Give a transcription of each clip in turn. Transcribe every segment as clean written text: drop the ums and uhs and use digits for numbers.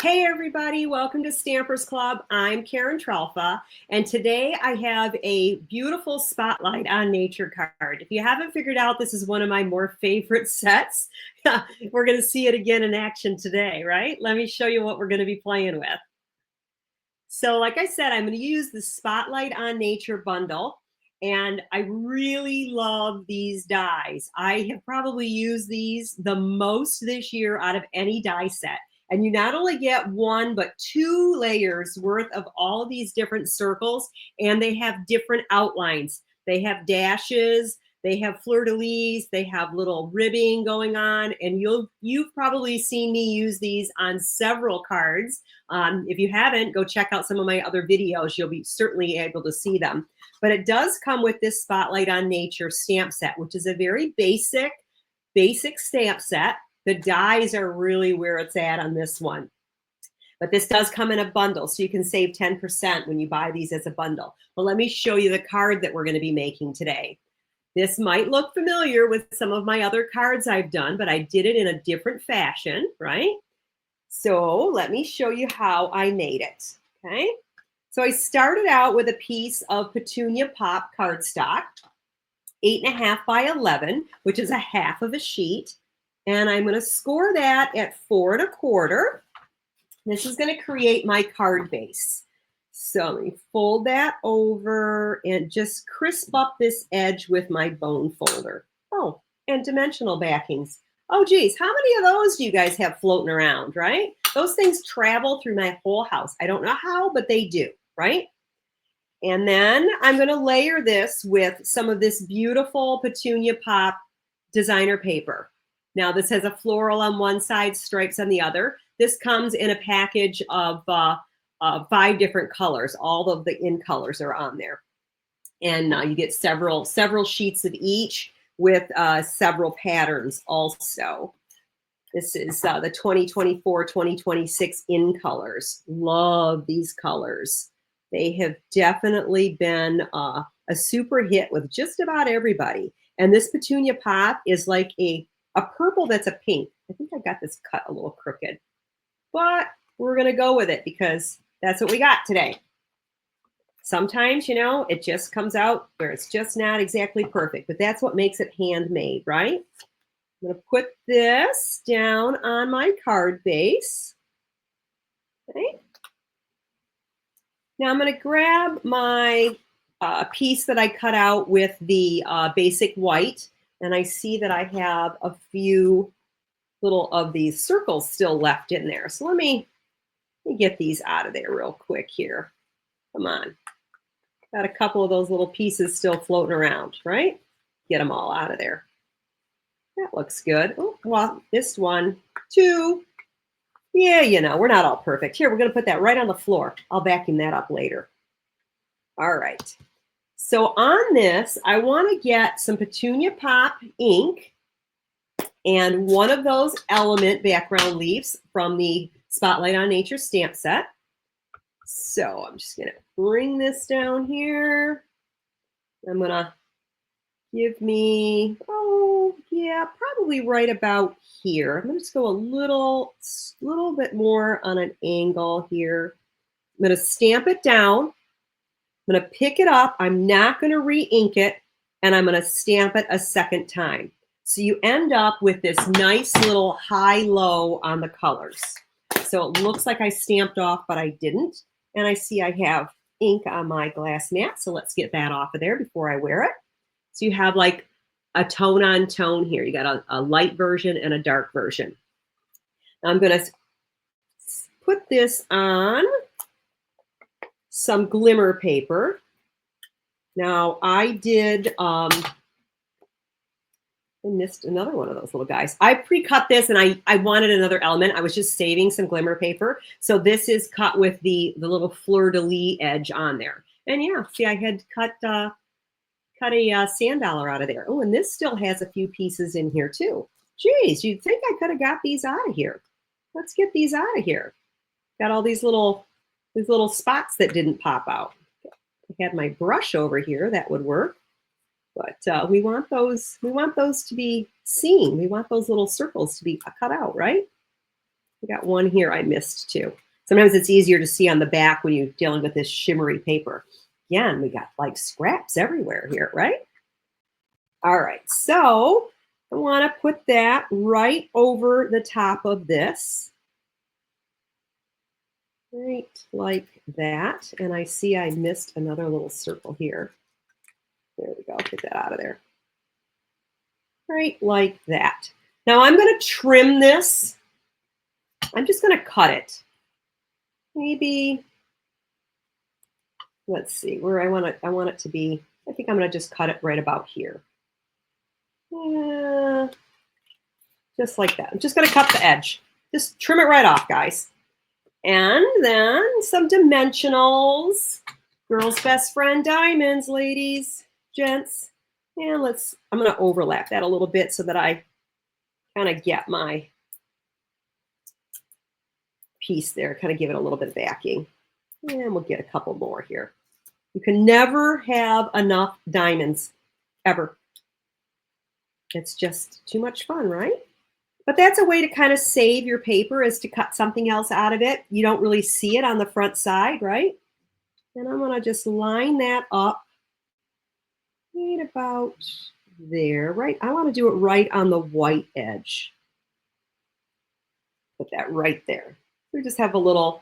Hey everybody, welcome to Stampers Club. I'm Karen Tralfa, and today I have a beautiful Spotlight on Nature card. If you haven't figured out, this is one of my more favorite sets. We're going to see it again in action today, right? Let me show you what we're going to be playing with. So like I said, I'm going to use the Spotlight on Nature bundle, and I really love these dies. I have probably used these the most this year out of any die set. And you not only get one, but two layers worth of all of these different circles, and they have different outlines. They have dashes, they have fleur-de-lis, they have little ribbing going on, and you've probably seen me use these on several cards. If you haven't, go check out some of my other videos. You'll be certainly able to see them. But it does come with this Spotlight on Nature stamp set, which is a very basic stamp set. The dies are really where it's at on this one. But this does come in a bundle, so you can save 10% when you buy these as a bundle. But let me show you the card that we're going to be making today. This might look familiar with some of my other cards I've done, but I did it in a different fashion, right? So let me show you how I made it, okay? So I started out with a piece of Petunia Pop cardstock, 8.5 by 11, which is a half of a sheet. And I'm going to score that at 4 1/4. This is going to create my card base. So let me fold that over and just crisp up this edge with my bone folder. Oh, and dimensional backings. Oh, geez, how many of those do you guys have floating around, right? Those things travel through my whole house. I don't know how, but they do, right? And then I'm going to layer this with some of this beautiful Petunia Pop designer paper. Now, this has a floral on one side, stripes on the other. This comes in a package of 5 different colors. All of the in colors are on there. And you get several sheets of each with several patterns also. This is the 2024-2026 in colors. Love these colors. They have definitely been a super hit with just about everybody. And this Petunia Pop is like a purple that's a pink. I think I got this cut a little crooked, but we're going to go with it because that's what we got today. Sometimes, you know, it just comes out where it's just not exactly perfect, but that's what makes it handmade, right? I'm going to put this down on my card base. Okay. Now I'm going to grab my piece that I cut out with the basic white. And I see that I have a few little of these circles still left in there. So let me get these out of there real quick here. Come on. Got a couple of those little pieces still floating around, right? Get them all out of there. That looks good. Oh, well, this one, 2. Yeah, you know, we're not all perfect. Here, we're going to put that right on the floor. I'll vacuum that up later. All right. So on this, I want to get some Petunia Pop ink and one of those element background leaves from the Spotlight on Nature stamp set. So I'm just going to bring this down here. I'm going to give me, oh, yeah, probably right about here. I'm going to just go a little bit more on an angle here. I'm going to stamp it down. I'm going to pick it up. I'm not going to re-ink it, and I'm going to stamp it a second time. So you end up with this nice little high-low on the colors. So it looks like I stamped off, but I didn't. And I see I have ink on my glass mat, so let's get that off of there before I wear it. So you have like a tone on tone here. You got a light version and a dark version. Now I'm going to put this on some glimmer paper. Now I did, I missed another one of those little guys. I pre-cut this and I wanted another element. I was just saving some glimmer paper. So this is cut with the little fleur-de-lis edge on there. And yeah, see, I had cut a sand dollar out of there. Oh, and this still has a few pieces in here too. Geez, you'd think I could have got these out of here. Let's get these out of here. Got all these little spots that didn't pop out. I had my brush over here, that would work. But we want those to be seen. We want those little circles to be cut out, right? I got one here I missed too. Sometimes it's easier to see on the back when you're dealing with this shimmery paper. Again, we got like scraps everywhere here, right? All right, so I want to put that right over the top of this. Right like that. And I see I missed another little circle here. There we go, get that out of there. Right like that. Now I'm going to trim this. I'm just going to cut it. Maybe, let's see, where I want it to be. I think I'm going to just cut it right about here. Yeah, just like that. I'm just going to cut the edge. Just trim it right off, guys. And then some dimensionals. Girl's best friend, diamonds, ladies, gents. And I'm going to overlap that a little bit so that I kind of get my piece there, kind of give it a little bit of backing. And we'll get a couple more here. You can never have enough diamonds, ever. It's just too much fun, right? But that's a way to kind of save your paper, is to cut something else out of it. You don't really see it on the front side, right? And I'm going to just line that up right about there, right? I want to do it right on the white edge. Put that right there. We just have a little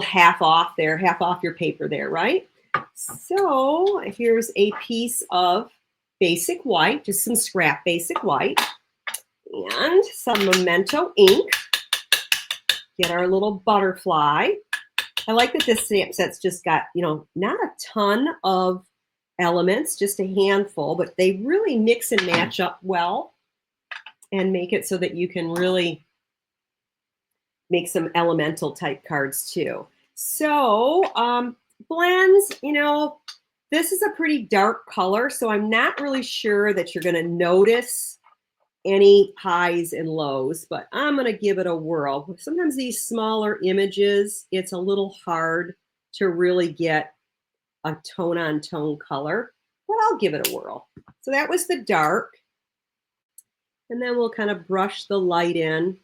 half off there, half off your paper there, right? So here's a piece of basic white, just some scrap basic white, and some Memento ink. Get our little butterfly. I like that this stamp set's just got, not a ton of elements, just a handful, but they really mix and match up well and make it so that you can really make some elemental type cards too. So blends, this is a pretty dark color, so I'm not really sure that you're going to notice any highs and lows, but I'm going to give it a whirl. Sometimes these smaller images, it's a little hard to really get a tone on tone color, but I'll give it a whirl. So that was the dark. And then we'll kind of brush the light in.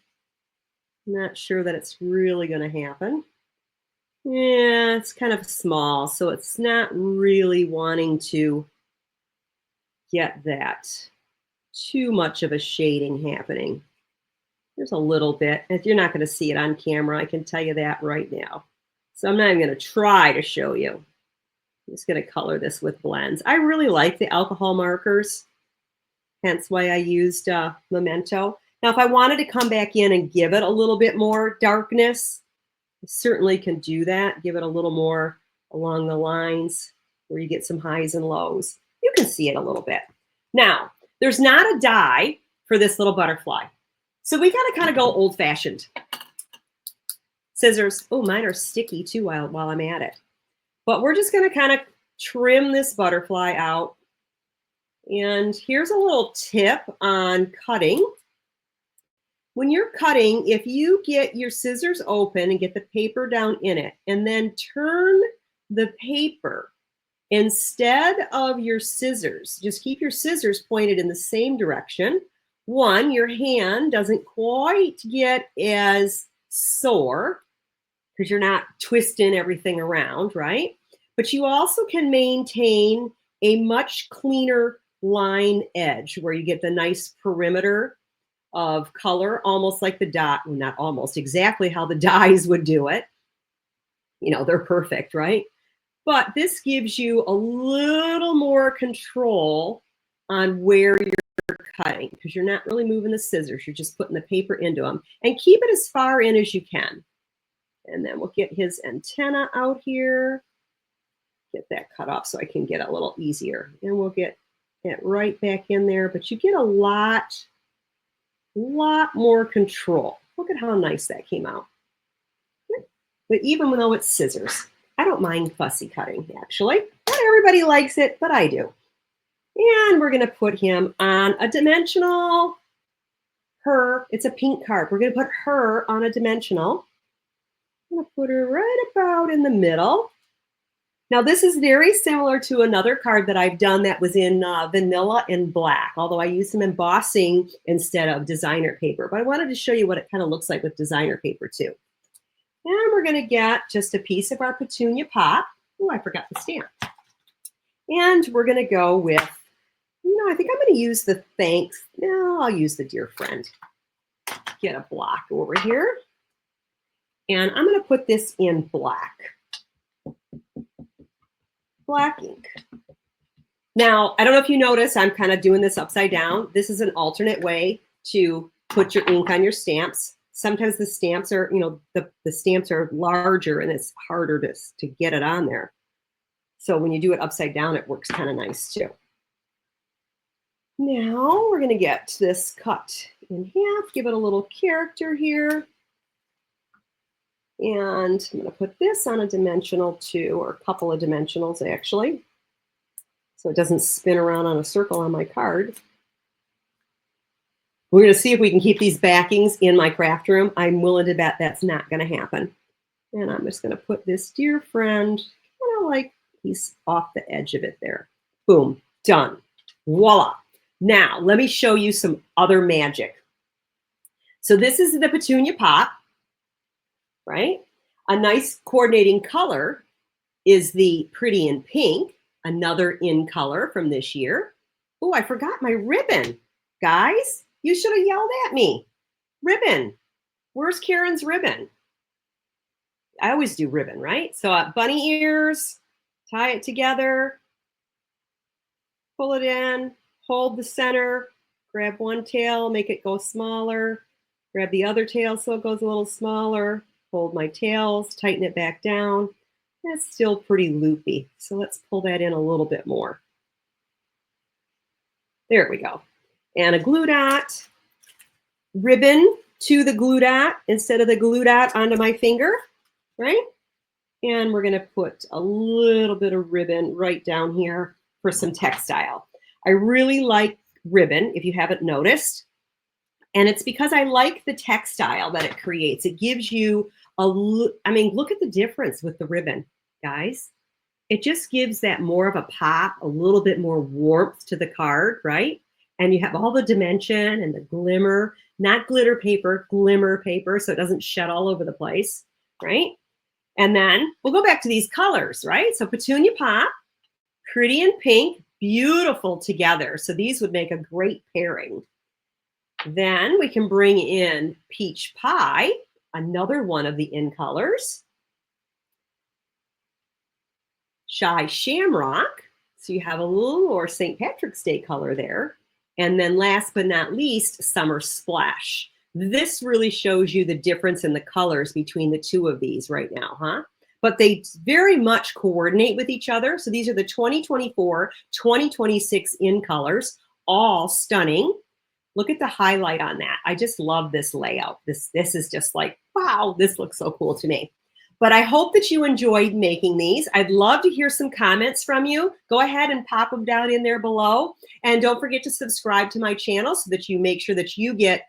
Not sure that it's really going to happen. Yeah, it's kind of small, so it's not really wanting to get that too much of a shading happening. There's a little bit. You're not going to see it on camera, I can tell you that right now. So I'm not even going to try to show you. I'm just going to color this with blends. I really like the alcohol markers, hence why I used Memento. Now, if I wanted to come back in and give it a little bit more darkness, I certainly can do that. Give it a little more along the lines where you get some highs and lows. You can see it a little bit. Now, there's not a die for this little butterfly. So we got to kind of go old-fashioned. Scissors. Oh, mine are sticky too while I'm at it. But we're just going to kind of trim this butterfly out. And here's a little tip on cutting. When you're cutting, if you get your scissors open and get the paper down in it, and then turn the paper instead of your scissors, just keep your scissors pointed in the same direction. One, your hand doesn't quite get as sore because you're not twisting everything around, right? But you also can maintain a much cleaner line edge where you get the nice perimeter of color, almost like the dot, well, not almost, exactly how the dies would do it. They're perfect, right? But this gives you a little more control on where you're cutting because you're not really moving the scissors. You're just putting the paper into them. And keep it as far in as you can. And then we'll get his antenna out here. Get that cut off so I can get a little easier. And we'll get it right back in there. But you get a lot more control. Look at how nice that came out. But even though it's scissors, I don't mind fussy cutting, actually. Not everybody likes it, but I do. And we're going to put him on a dimensional. Her, it's a pink card. We're going to put her on a dimensional. I'm going to put her right about in the middle. Now this is very similar to another card that I've done that was in vanilla and black, although I used some embossing instead of designer paper. But I wanted to show you what it kind of looks like with designer paper too. And we're going to get just a piece of our Petunia Pop. Oh, I forgot the stamp. And we're going to go with, I think I'm going to use the thanks. No, I'll use the dear friend. Get a block over here. And I'm going to put this in black. Black ink. Now, I don't know if you notice, I'm kind of doing this upside down. This is an alternate way to put your ink on your stamps. Sometimes the stamps are, the stamps are larger and it's harder to get it on there. So when you do it upside down, it works kind of nice too. Now we're going to get this cut in half, give it a little character here. And I'm going to put this on a dimensional too, or a couple of dimensionals actually, so it doesn't spin around on a circle on my card. We're going to see if we can keep these backings in my craft room. I'm willing to bet that's not going to happen. And I'm just going to put this dear friend kind of like he's off the edge of it there. Boom, done. Voila. Now, let me show you some other magic. So this is the Petunia Pop. Right? A nice coordinating color is the Pretty in Pink, another in color from this year. Oh, I forgot my ribbon. Guys, you should have yelled at me. Ribbon. Where's Karen's ribbon? I always do ribbon, right? So bunny ears, tie it together, pull it in, hold the center, grab one tail, make it go smaller, grab the other tail so it goes a little smaller. Hold my tails, tighten it back down. That's still pretty loopy. So let's pull that in a little bit more. There we go. And a glue dot, ribbon to the glue dot instead of the glue dot onto my finger, right? And we're going to put a little bit of ribbon right down here for some textile. I really like ribbon, if you haven't noticed. And it's because I like the textile that it creates. It gives you look at the difference with the ribbon, guys. It just gives that more of a pop, a little bit more warmth to the card, right? And you have all the dimension and the glimmer, not glitter paper, glimmer paper, so it doesn't shed all over the place, right? And then we'll go back to these colors, right? So Petunia Pop, Pretty in Pink, beautiful together. So these would make a great pairing. Then we can bring in Peach Pie, another one of the in colors. Shy Shamrock, so you have a little more St. Patrick's Day color there. And then last but not least, Summer Splash. This really shows you the difference in the colors between the two of these right now, huh? But they very much coordinate with each other. So these are the 2024, 2026 in colors, all stunning. Look at the highlight on that. I just love this layout. This is just like, wow, this looks so cool to me. But I hope that you enjoyed making these. I'd love to hear some comments from you. Go ahead and pop them down in there below. And don't forget to subscribe to my channel so that you make sure that you get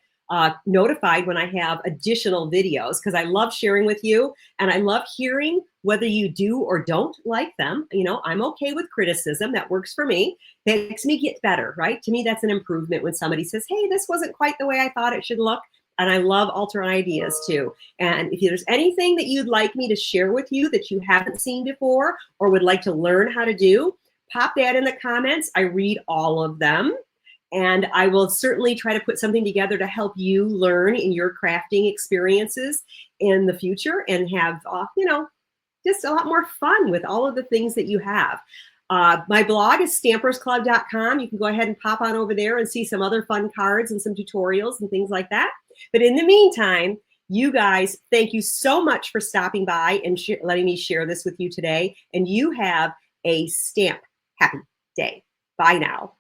notified when I have additional videos, because I love sharing with you and I love hearing whether you do or don't like them. I'm okay with criticism. That works for me. It makes me get better, right? To me, that's an improvement when somebody says, hey, this wasn't quite the way I thought it should look. And I love alternate ideas too. And if there's anything that you'd like me to share with you that you haven't seen before or would like to learn how to do, pop that in the comments. I read all of them. And I will certainly try to put something together to help you learn in your crafting experiences in the future and have, just a lot more fun with all of the things that you have. My blog is stampersclub.com. You can go ahead and pop on over there and see some other fun cards and some tutorials and things like that. But in the meantime, you guys, thank you so much for stopping by and letting me share this with you today. And you have a stamp happy day. Bye now.